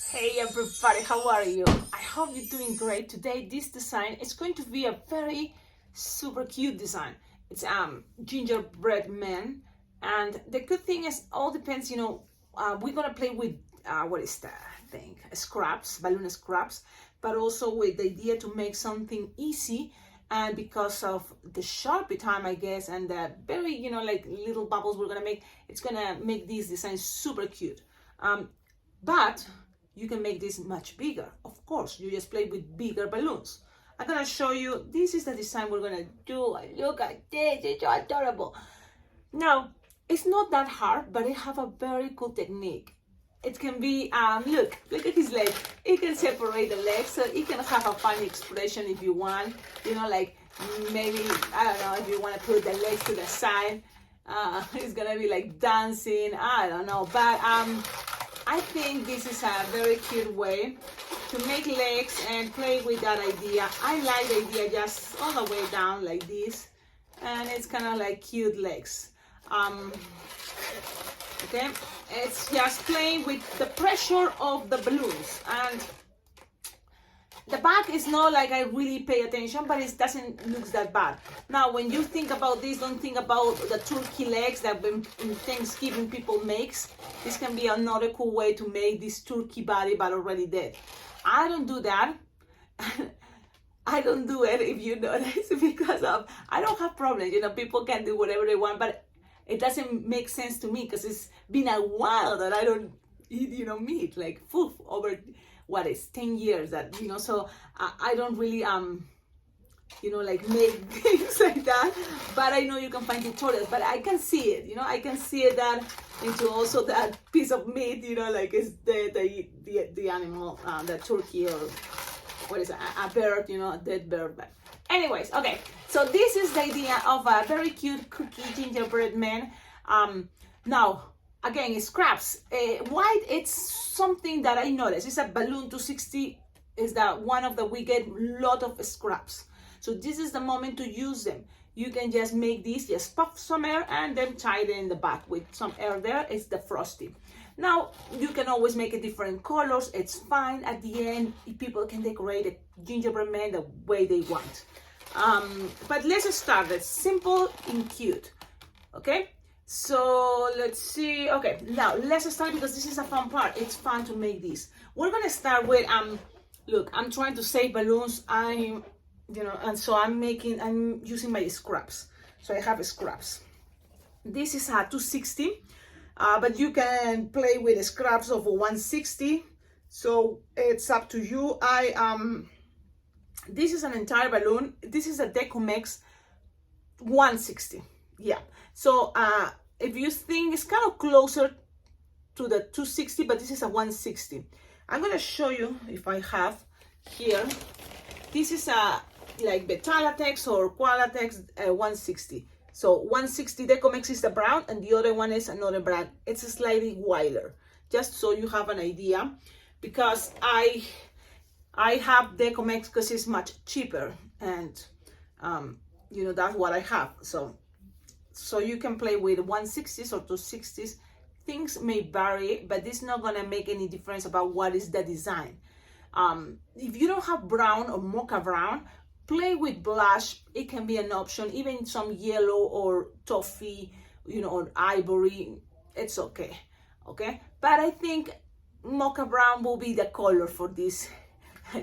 Hey everybody, how are you? I hope you're doing great. Today this design is going to be a very super cute design. It's gingerbread man, and the good thing is all depends, we're gonna play with what is that thing? Scraps, balloon scraps, but also with the idea to make something easy. And because of the Sharpie time, I guess, and the very, like little bubbles we're gonna make, it's gonna make these designs super cute. But you can make this much bigger. Of course, you just play with bigger balloons. I'm gonna show you, this is the design we're gonna do. Look at this, it's so adorable. Now, it's not that hard, but it have a very cool technique. It can be, look at his leg. It can separate the legs, so it can have a funny expression if you want. Like maybe, I don't know, if you want to put the legs to the side. It's gonna be like dancing, I don't know, but I think this is a very cute way to make legs and play with that idea. I like the idea just all the way down like this, and it's kind of like cute legs. Okay, it's just playing with the pressure of the balloons, and the back is not like I really pay attention, but it doesn't look that bad. Now, when you think about this, don't think about the turkey legs that in Thanksgiving people makes. This can be another cool way to make this turkey body, but already dead. I don't do that. I don't do it, if you notice, because I don't have problems. People can do whatever they want, but it doesn't make sense to me because it's been a while that I don't eat, meat, like food over. What is 10 years that, so I don't really, like make things like that, but I know you can find tutorials, but I can see it, I can see it that into also that piece of meat, like it's the animal, the turkey, or what is it, a bird, a dead bird. But anyways, okay, so this is the idea of a very cute cookie gingerbread man. Now, again, scraps. White, it's something that I noticed. It's a balloon 260. Is that one of the we get lot of scraps. So this is the moment to use them. You can just make this, just puff some air and then tie it in the back with some air there. It's the frosty. Now, you can always make it different colors. It's fine. At the end, people can decorate a gingerbread man the way they want. But let's start. It's simple and cute. Okay? So let's see. Okay, now let's start because this is a fun part. It's fun to make this. We're gonna start with look, I'm trying to save balloons. And so I'm using my scraps. So I have scraps. This is a 260, but you can play with scraps of a 160. So it's up to you. This is an entire balloon. This is a Decomex 160. Yeah. So if you think it's kind of closer to the 260, but this is a 160. I'm going to show you if I have here. This is a like Betalatex or Qualatex 160. So 160 Decomex is the brown, and the other one is another brand. It's slightly wider, just so you have an idea, because I have Decomex because it's much cheaper, and that's what I have. So you can play with 160s or 260s. Things may vary, but it's not gonna make any difference about what is the design. If you don't have brown or mocha brown, play with blush. It can be an option, even some yellow or toffee, or ivory. It's okay, okay? But I think mocha brown will be the color for this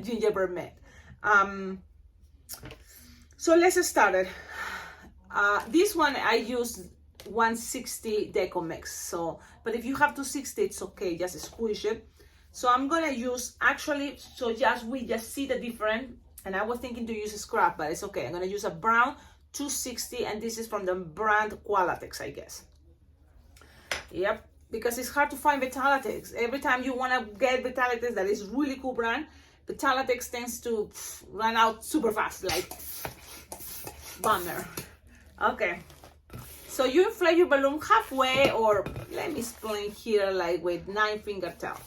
gingerbread man. So let's start it. This one I use 160 Decomex. So, but if you have 260, it's okay. Just squish it. So I'm gonna use we just see the difference. And I was thinking to use a scrap, but it's okay. I'm gonna use a brown 260, and this is from the brand Qualatex, I guess. Yep, because it's hard to find Betalatex. Every time you wanna get Betalatex, that is really cool brand, Betalatex tends to run out super fast, like bummer. Okay, so you inflate your balloon halfway, or let me explain here, like with 9-finger tail.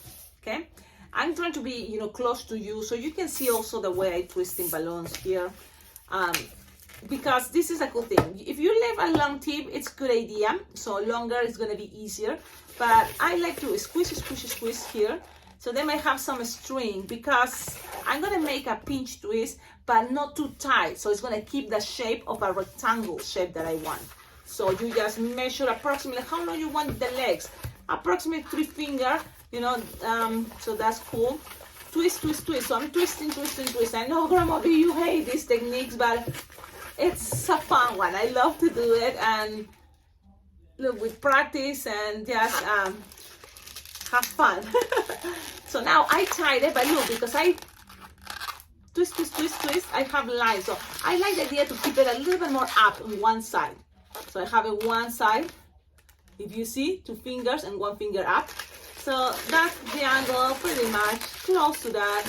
Okay, I'm trying to be close to you so you can see also the way I twist in balloons here, because this is a cool thing. If you leave a long tip, it's a good idea. So longer is going to be easier, but I like to squeeze here So they may have some string because I'm gonna make a pinch twist, but not too tight. So it's gonna keep the shape of a rectangle shape that I want. So you just measure approximately how long you want the legs. Approximately 3 fingers, you know, so that's cool. Twist, twist, twist. So I'm twisting, twisting, twisting. I know, Grandma B, you hate these techniques, but it's a fun one. I love to do it, and look, with practice and just have fun. So now I tied it, but look, because I twist, twist, twist, twist, I have lines. So I like the idea to keep it a little bit more up on one side. So I have it one side, if you see, 2 fingers and 1 finger up. So that's the angle, pretty much close to that.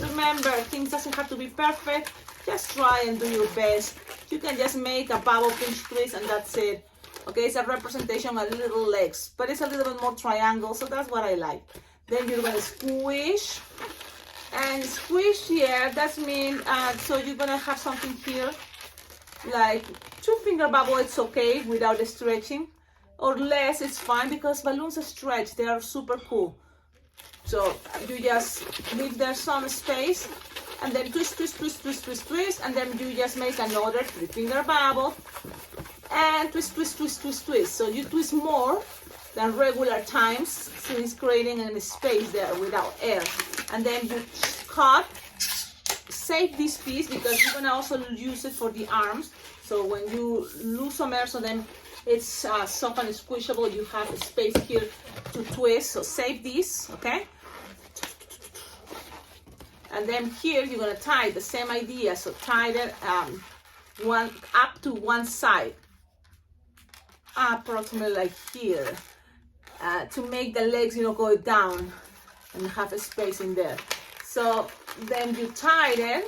Remember, things doesn't have to be perfect. Just try and do your best. You can just make a bubble pinch twist and that's it. Okay, it's a representation of little legs, but it's a little bit more triangle, so that's what I like. Then you're gonna squish and squish here. That means so you're gonna have something here like 2 finger bubble. It's okay without stretching, or less, it's fine, because balloons stretch, they are super cool. So you just leave there some space and then twist, twist, twist, twist, twist, twist, and then you just make another 3 finger bubble and twist, twist, twist, twist, twist. So you twist more than regular times, since it's creating a space there without air. And then you cut, save this piece because you're gonna also use it for the arms. So when you lose some air, so then it's soft and squishable, you have a space here to twist. So save this, okay? And then here you're gonna tie the same idea. So tie it one up to one side, approximately like here, to make the legs, you know, go down and have a space in there. So then you tie it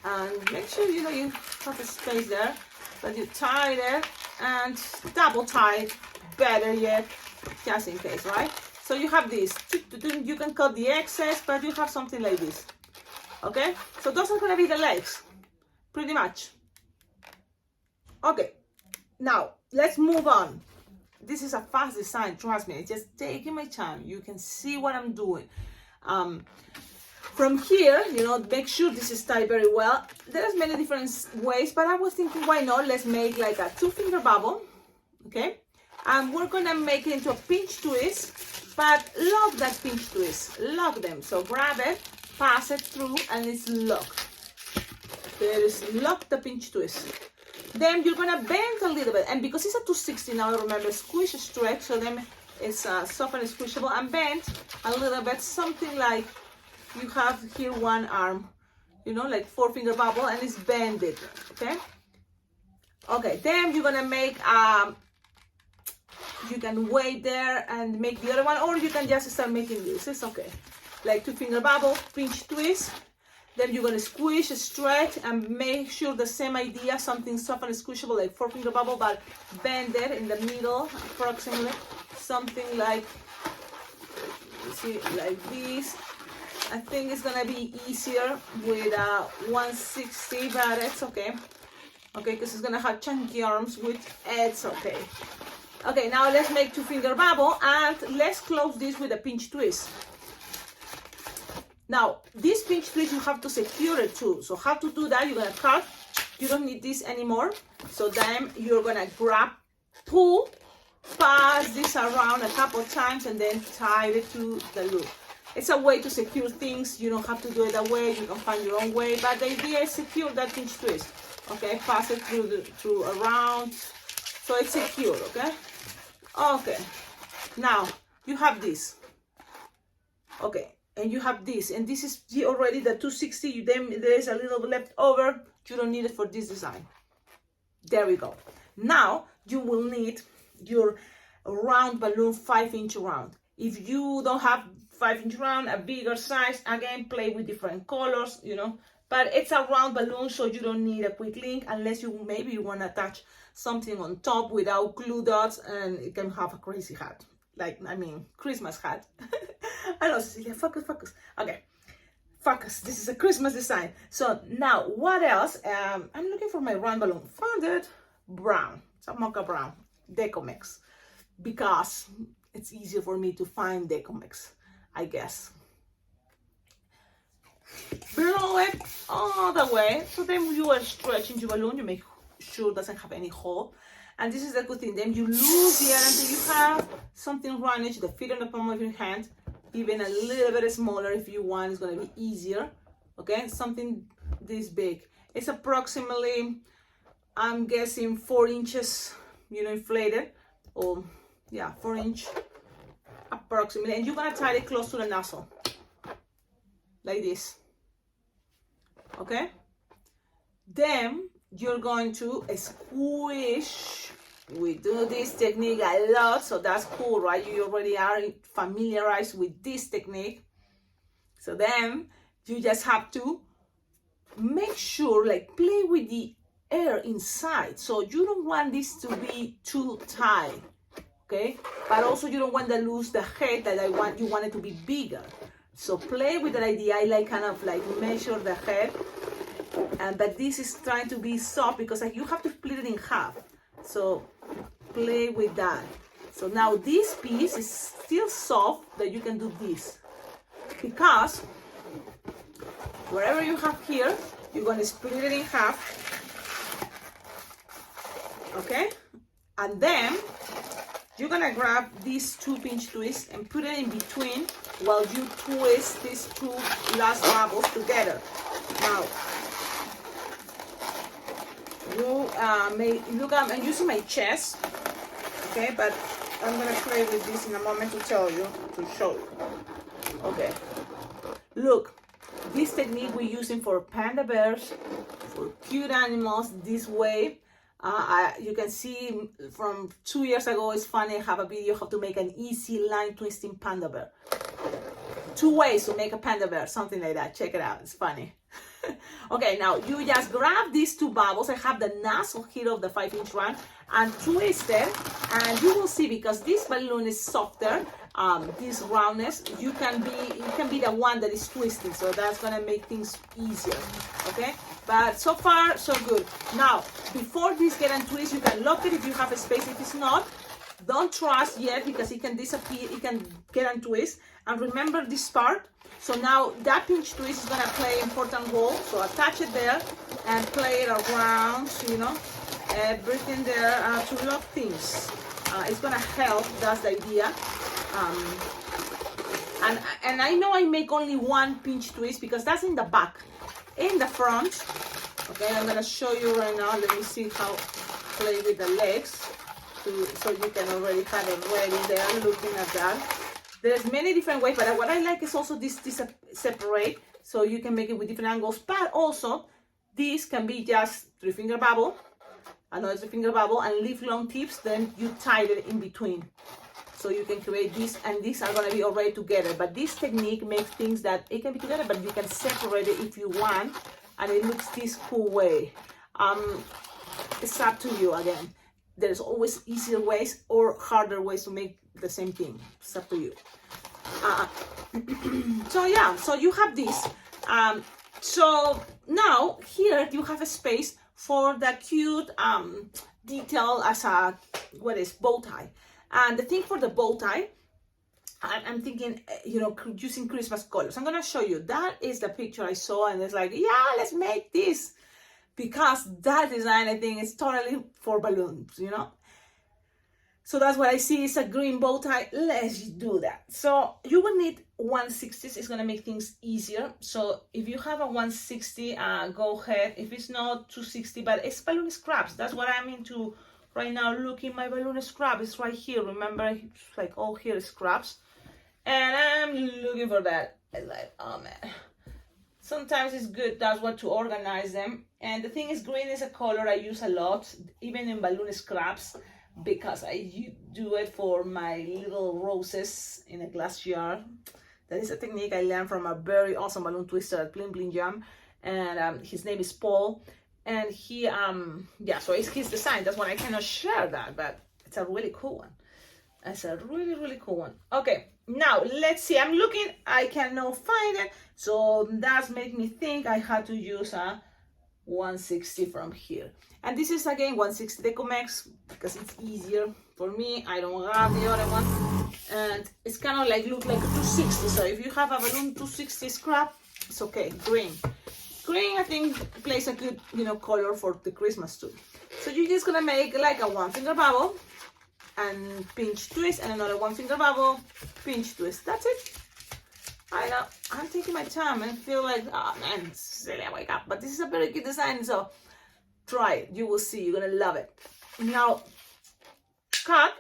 and make sure, you know, you have a space there, but you tie it and double tie it, better yet, just in case, right? So you have this, you can cut the excess, but you have something like this, okay? So those are gonna be the legs, pretty much. Okay, now let's move on. This is a fast design, trust me, it's just taking my time. You can see what I'm doing. From here, you know, make sure this is tied very well. There's many different ways, but I was thinking, why not? Let's make like a 2 finger bubble, okay? And we're gonna make it into a pinch twist, but lock that pinch twist, lock them. So grab it, pass it through, and it's locked. There is lock the pinch twist. Then you're gonna bend a little bit, and because it's a 260 now, remember, squish, stretch, so then it's soft and squishable, and bend a little bit, something like you have here one arm, you know, like 4 finger bubble, and it's bended, okay? Okay, then you're gonna make, you can wait there and make the other one, or you can just start making this, it's okay. Like 2 finger bubble, pinch twist, then you're gonna squish, stretch, and make sure the same idea, something soft and squishable, like 4 finger bubble, but bend it in the middle, approximately, something like, see, like this. I think it's gonna be easier with 160, but it's okay. Okay, because it's gonna have chunky arms, which it's okay. Okay, now let's make 2 finger bubble, and let's close this with a pinch twist. Now, this pinch twist, you have to secure it too. So how to do that? You're gonna cut. You don't need this anymore. So then you're gonna grab, pull, pass this around a couple of times, and then tie it to the loop. It's a way to secure things. You don't have to do it that way. You can find your own way. But the idea is secure that pinch twist. Okay, pass it through around. So it's secure, okay? Okay. Now, you have this. Okay. And you have this, and this is already the 260, then there's a little left over, you don't need it for this design. There we go. Now you will need your round balloon, 5-inch round. If you don't have 5-inch round, a bigger size, again, play with different colors, you know, but it's a round balloon, so you don't need a quick link unless you maybe want to attach something on top without glue dots, and it can have a crazy hat, like, I mean, Christmas hat. I know, Cecilia, focus. Okay, focus. This is a Christmas design. So now, what else? I'm looking for my round balloon. Found it. Brown. It's a mocha brown. Deco mix. Because it's easier for me to find Deco mix. I guess. Blow it all the way. So then you are stretching your balloon. You make sure it doesn't have any hole. And this is the good thing. Then you lose the air until you have something roundish, the fit on the palm of your hand, even a little bit smaller if you want. It's going to be easier. Okay, something this big. It's approximately, I'm guessing, 4 inches, inflated. Or, yeah, 4 inch approximately. And you're going to tie it close to the nozzle. Like this. Okay? Then you're going to squish. We do this technique a lot, so that's cool, right? You already are familiarized with this technique. So then you just have to make sure, like, play with the air inside. So you don't want this to be too tight, okay? But also you don't want to lose the head that you want it to be bigger. So play with that idea. I like kind of like measure the head. But this is trying to be soft because like you have to split it in half. So play with that. So now this piece is still soft that you can do this. Because wherever you have here, you're going to split it in half. Okay? And then you're going to grab these 2 pinch twists and put it in between while you twist these 2 last bubbles together. Now, you may look, I'm using my chest, okay, but I'm gonna play with this in a moment to show you. Okay, look, this technique we're using for panda bears, for cute animals. This way, you can see from 2 years ago. It's funny. I have a video how to make an easy line twisting panda bear. 2 ways to make a panda bear, something like that. Check it out. It's funny. Okay, now you just grab these 2 bubbles. I have the nozzle here of the 5-inch one and twist it, and you will see, because this balloon is softer, this roundness, it can be the one that is twisting, so that's gonna make things easier. Okay, but so far so good. Now before this get untwist, you can lock it if you have a space. If it's not, don't trust yet, because it can disappear, it can get untwist. And remember this part. So now that pinch twist is gonna play an important role. So attach it there and play it around, everything there to lock things. It's gonna help. That's the idea. And I know I make only 1 pinch twist because that's in the back. In the front, okay, I'm gonna show you right now. Let me see how play with the legs, so you can already have it ready there. Looking at that. There's many different ways, but what I like is also this separate, so you can make it with different angles. But also, this can be just 3-finger bubble, another 3-finger bubble, and leave long tips. Then you tie it in between, so you can create this, and these are gonna be already together. But this technique makes things that it can be together, but you can separate it if you want, and it looks this cool way. It's up to you again. There's always easier ways or harder ways to make the same thing. It's up to you. So yeah, so you have this. So now here you have a space for the cute detail as a bow tie. And the thing for the bow tie, I'm thinking, using Christmas colors. I'm gonna show you. That is the picture I saw, and it's like, yeah, let's make this. Because that design, I think, is totally for balloons, So that's what I see. It's a green bow tie. Let's do that. So you will need 1/60. It's gonna make things easier. So if you have a 1/60, go ahead. If it's not 2/60, but it's balloon scraps. That's what I'm into right now. Looking, my balloon scrap is right here. Remember, it's like all here scraps, and I'm looking for that. It's like, oh man. Sometimes it's good, that's what, to organize them. And the thing is, green is a color I use a lot, even in balloon scraps, because I do it for my little roses in a glass jar. That is a technique I learned from a very awesome balloon twister at Bling Bling Jam, and his name is Paul. And he, so it's his design. That's why I cannot share that, but it's a really cool one. It's a really, really cool one. Okay, now let's see. I'm looking, I cannot find it. So that's made me think I had to use a 1/60 from here. And this is again 1/60 Decomex because it's easier for me, I don't have the other one, and it's kind of like look like a 260. So if you have a balloon 260 scrap, it's okay. Green, I think plays a good, you know, color for the Christmas too. So you're just gonna make like a 1 finger bubble and pinch twist, and another 1 finger bubble, pinch twist. That's it. I know I'm taking my time and feel like, oh man, Cecilia, wake up. But this is a very good design, so try it. You will see. You're gonna love it. Now, cut,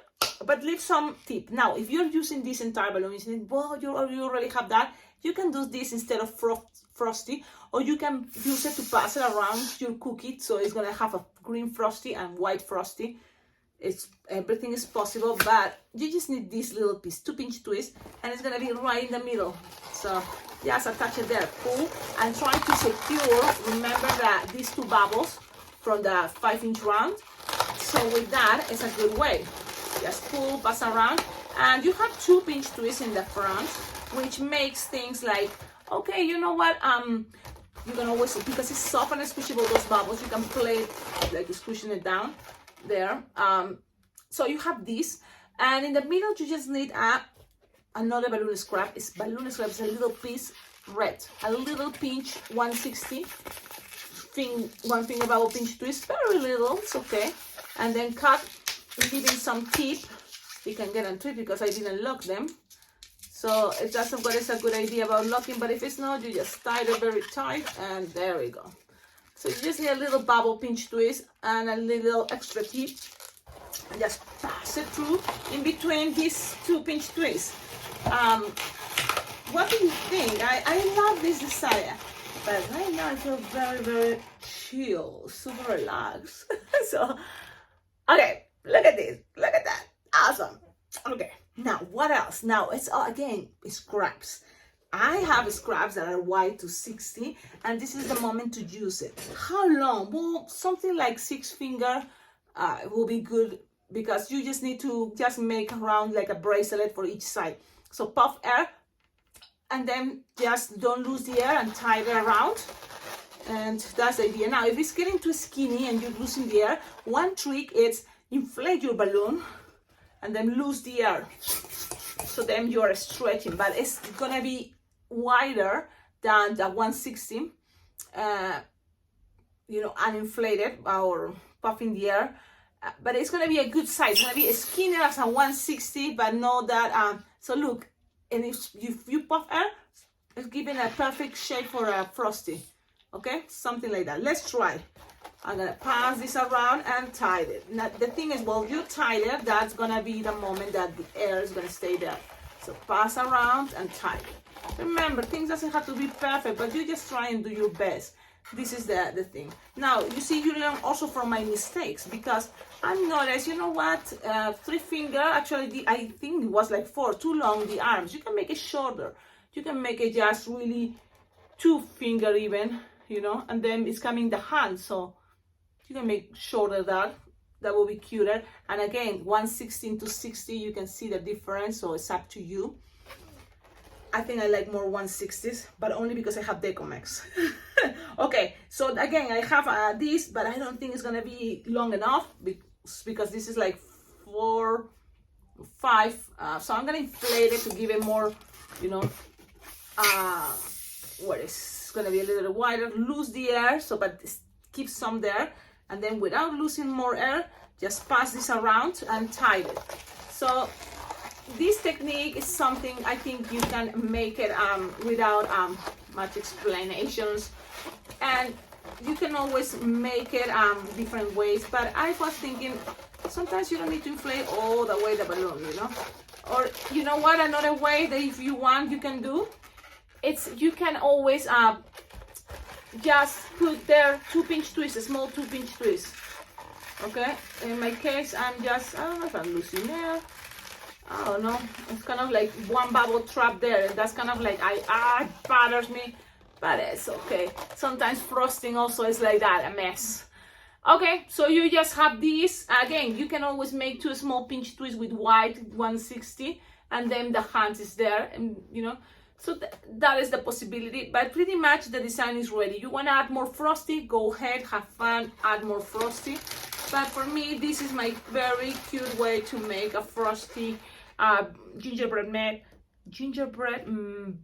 but leave some tip. Now, if you're using this entire balloon, you think, well, you already have that. You can do this instead of frosty, or you can use it to pass it around your cookie. So it's gonna have a green frosty and white frosty. Everything is possible, but you just need this little piece, 2 pinch twist, and it's gonna be right in the middle. So just attach it there, pull, and try to secure. Remember that these 2 bubbles from the 5-inch round. So with that, it's a good way. Just pull, pass around, and you have 2 pinch twists in the front, which makes things like, okay, you know what? You can always, because it's soft and squishable, those bubbles, you can play it like squishing it down there. So you have this, and in the middle you just need another balloon scrap. It's balloon scrap. It's a little piece red, a little pinch 160 1 finger bubble pinch twist, very little, it's okay. And then cut, leaving some tip. You can get into it because I didn't lock them. So it doesn't, what is a good idea about locking, but if it's not, you just tie it very tight, and there we go. So you just need a little bubble pinch twist and a little extra tip, and just pass it through in between these 2 pinch twists. What do you think? I love this design, but right now I feel very, very chill, super relaxed. So, okay, look at this, look at that, awesome. Okay, now what else? Now it's again scraps. I have scraps that are wide to 60, and this is the moment to use it. How long? Well, something like 6 finger will be good, because you just need to just make around like a bracelet for each side. So puff air, and then just don't lose the air and tie it around. And that's the idea. Now, if it's getting too skinny and you're losing the air, one trick is inflate your balloon and then lose the air. So then you're stretching, but it's gonna be wider than the 160, you know, uninflated or puffing the air. But it's gonna be a good size. It's gonna be as skinny as a 160, but not that. So look, and if you puff air, it's giving a perfect shape for a frosty. Okay, something like that. Let's try. I'm gonna pass this around and tie it. Now the thing is, well, you tie it, that's gonna be the moment that the air is gonna stay there. So pass around and tie it. Remember, things doesn't have to be perfect, but you just try and do your best. This is the thing. Now, you see, you learn also from my mistakes, because I noticed, you know what, 3 finger, actually, I think it was like 4, too long, the arms. You can make it shorter. You can make it just really 2 finger even, you know, and then it's coming the hand, so you can make shorter that will be cuter. And again, 116 to 60, you can see the difference, so it's up to you. I think I like more 160s, but only because I have Decomex. Okay, so again, I have this, but I don't think it's gonna be long enough because this is like 4, 5. So I'm gonna inflate it to give it more, you know, what is gonna be a little wider. Lose the air, so but keep some there, and then without losing more air, just pass this around and tie it. So this technique is something I think you can make it without much explanations, and you can always make it different ways. But I was thinking sometimes you don't need to inflate all the way the balloon, you know. Or you know what, another way that if you want you can do, it's you can always just put there 2 pinch twists, a small 2 pinch twist. Okay, in my case I'm just, I don't know if I'm losing air, I don't know, it's kind of like one bubble trap there, and that's kind of like, it bothers me, but it's okay. Sometimes frosting also is like that, a mess. Okay, so you just have these. Again, you can always make 2 small pinch twists with white 160, and then the hand is there, and you know, so that is the possibility. But pretty much the design is ready. You want to add more frosty, go ahead, have fun, add more frosty. But for me, this is my very cute way to make a frosty gingerbread man. Gingerbread man.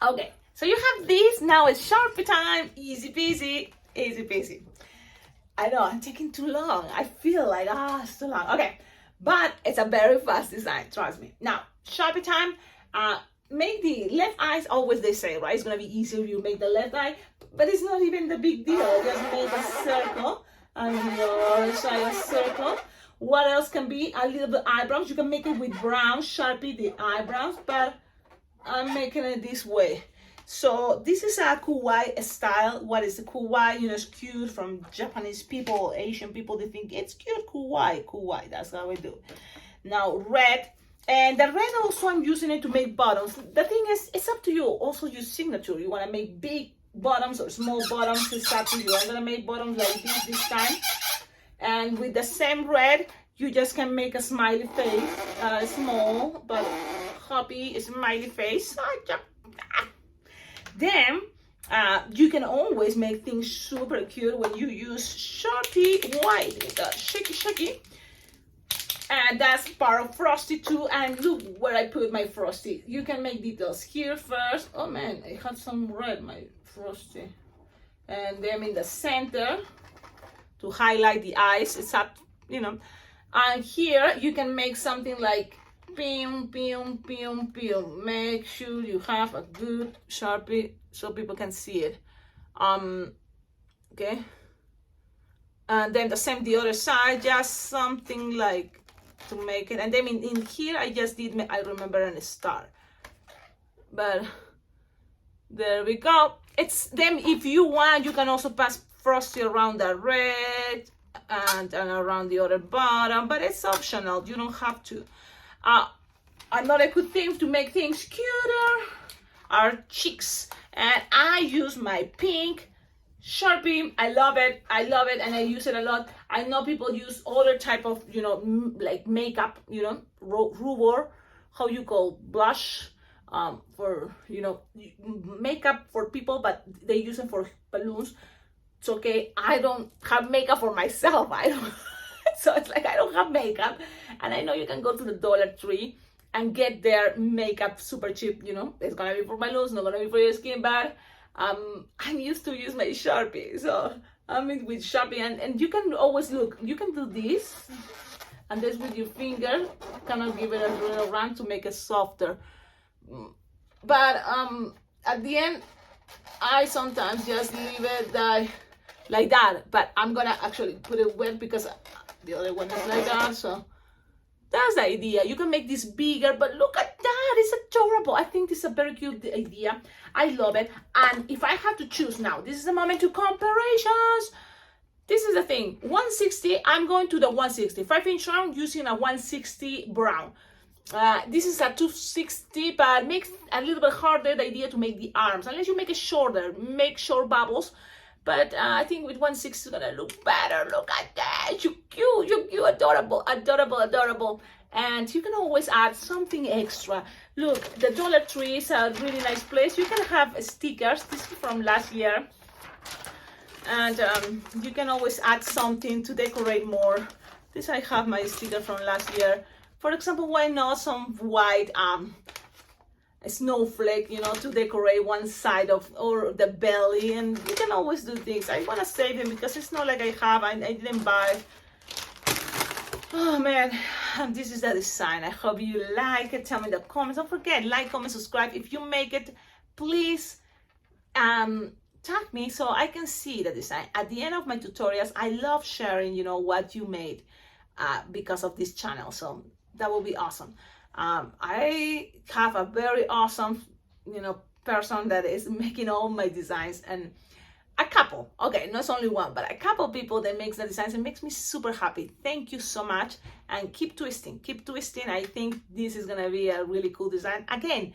Okay, so you have this. Now it's Sharpie time. Easy peasy, easy peasy. I know I'm taking too long. I feel like it's too long. Okay, but it's a very fast design. Trust me. Now Sharpie time. Make the left eyes, always they say, right? It's gonna be easier if you make the left eye, but it's not even the big deal. Just make a circle and your side a circle. What else can be? A little bit eyebrows. You can make it with brown Sharpie, the eyebrows, but I'm making it this way. So this is a kawaii style. What is the kawaii? You know, it's cute from Japanese people, Asian people. They think it's cute, kawaii. That's how we do. Now red. And the red also, I'm using it to make bottoms. The thing is, it's up to you. Also, your signature. You want to make big bottoms or small bottoms. It's up to you. I'm going to make bottoms like this time. And with the same red, you just can make a smiley face. Small, but happy smiley face. Then, you can always make things super cute when you use Sharpie white. Shaky. And that's part of Frosty too. And look where I put my Frosty. You can make details here first. Oh man, I had some red, my Frosty. And then in the center to highlight the eyes. It's up, you know. And here you can make something like pew. Make sure you have a good Sharpie so people can see it. Okay. And then the same the other side, just something like to make it. And then in here I just did, I remember, a star. But there we go. It's then, if you want, you can also pass Frosty around the red and around the other bottom, but it's optional. You don't have to. Another good thing to make things cuter are cheeks, and I use my pink Sharpie. I love it, and I use it a lot. I know people use other type of, you know, like makeup, you know, rubber, how you call blush, for, you know, makeup for people, but they use them for balloons. It's okay. I don't have makeup for myself. I don't. So it's like I don't have makeup, and I know you can go to the Dollar Tree and get their makeup super cheap. You know, it's gonna be for balloons, not gonna be for your skin, but I'm used to use my Sharpie, so I'm in with Sharpie, and you can always look. You can do this, and this with your finger, kind of give it a little run to make it softer. But at the end, I sometimes just leave it like that. But I'm gonna actually put it wet because the other one is like that. So that's the idea. You can make this bigger, but look at that. It's adorable. I think this is a very cute idea. I love it. And if I have to choose now, this is the moment to comparisons. This is the thing. 160, I'm going to the 160. 5-inch round using a 160 brown. This is a 260, but makes a little bit harder the idea to make the arms. Unless you make it shorter, make short bubbles. But I think with 160 it's gonna look better. Look at that. You're cute, adorable. And you can always add something extra. Look, the Dollar Tree is a really nice place. You can have stickers. This is from last year. And you can always add something to decorate more. This, I have my sticker from last year. For example, why not some white a snowflake, you know, to decorate one side of, or the belly. And you can always do things. I want to save them because it's not like I didn't buy. Oh man, and this is the design. I hope you like it. Tell me in the comments. Don't forget, like, comment, subscribe. If you make it, please tag me so I can see the design. At the end of my tutorials, I love sharing, you know, what you made because of this channel. So that will be awesome. I have a very awesome, you know, person that is making all my designs, and a couple, okay, not only one, but a couple people that makes the designs and makes me super happy. Thank you so much, and keep twisting. I think this is gonna be a really cool design. Again,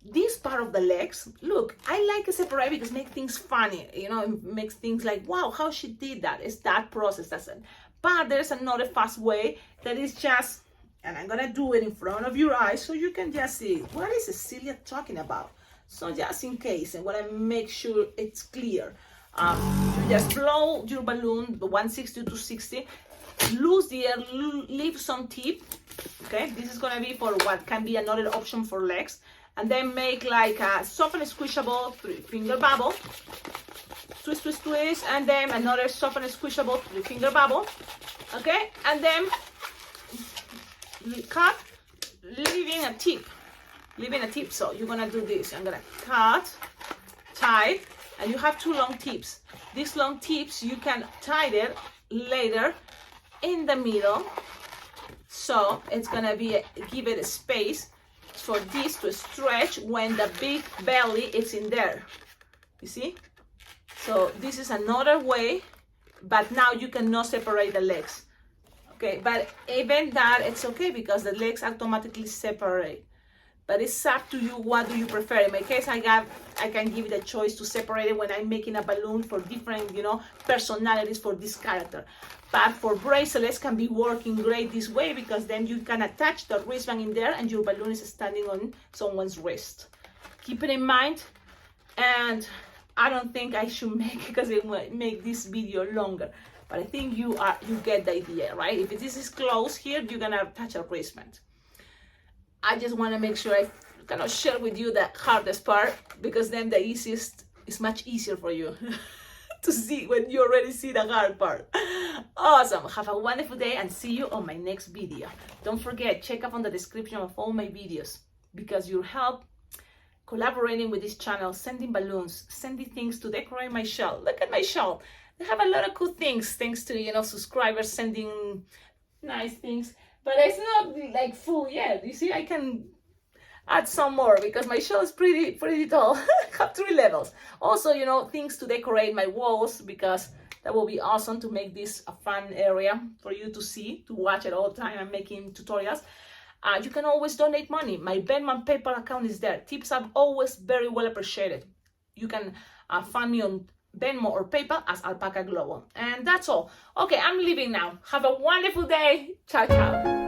this part of the legs, look, I like it separate because it makes things funny, you know, it makes things like, wow, how she did that. It's that process, that's it. But there's another fast way that is just, and I'm gonna do it in front of your eyes so you can just see what is Cecilia talking about. So just in case, and want to make sure it's clear. You just blow your balloon 160 to 260, lose the air, leave some tip. Okay, this is gonna be for what can be another option for legs, and then make like a soft and squishable 3-finger bubble. Twist, twist, twist, and then another soft and squishable 3-finger bubble. Okay, and then cut, leaving a tip. So you're gonna do this. I'm gonna cut, tie, and you have 2 long tips. These long tips you can tie it later in the middle, so it's gonna be give it a space for this to stretch when the big belly is in there. You see? So this is another way, but now you cannot separate the legs. Okay, but even that it's okay because the legs automatically separate. But it's up to you. What do you prefer? In my case, I can give it a choice to separate it when I'm making a balloon for different, personalities for this character. But for bracelets can be working great this way because then you can attach the wristband in there and your balloon is standing on someone's wrist. Keep it in mind, and I don't think I should make because it will make this video longer. But I think you get the idea, right? If this is close here, you're gonna attach a wristband. I just want to make sure I kind of share with you the hardest part because then the easiest is much easier for you to see when you already see the hard part. Awesome. Have a wonderful day and see you on my next video. Don't forget, check up on the description of all my videos because your help collaborating with this channel, sending balloons, sending things to decorate my shell. Look at my shell. I have a lot of cool things thanks to, subscribers sending nice things. But it's not like full yet. You see, I can add some more because my shell is pretty tall. I have 3 levels. Also, things to decorate my walls because that will be awesome to make this a fun area for you to see, to watch it all the time. I'm making tutorials. You can always donate money. My Venmo and PayPal account is there. Tips are always very well appreciated. You can find me on Venmo or PayPal as Alpacaglobo. And that's all. Okay, I'm leaving now. Have a wonderful day. Ciao, ciao.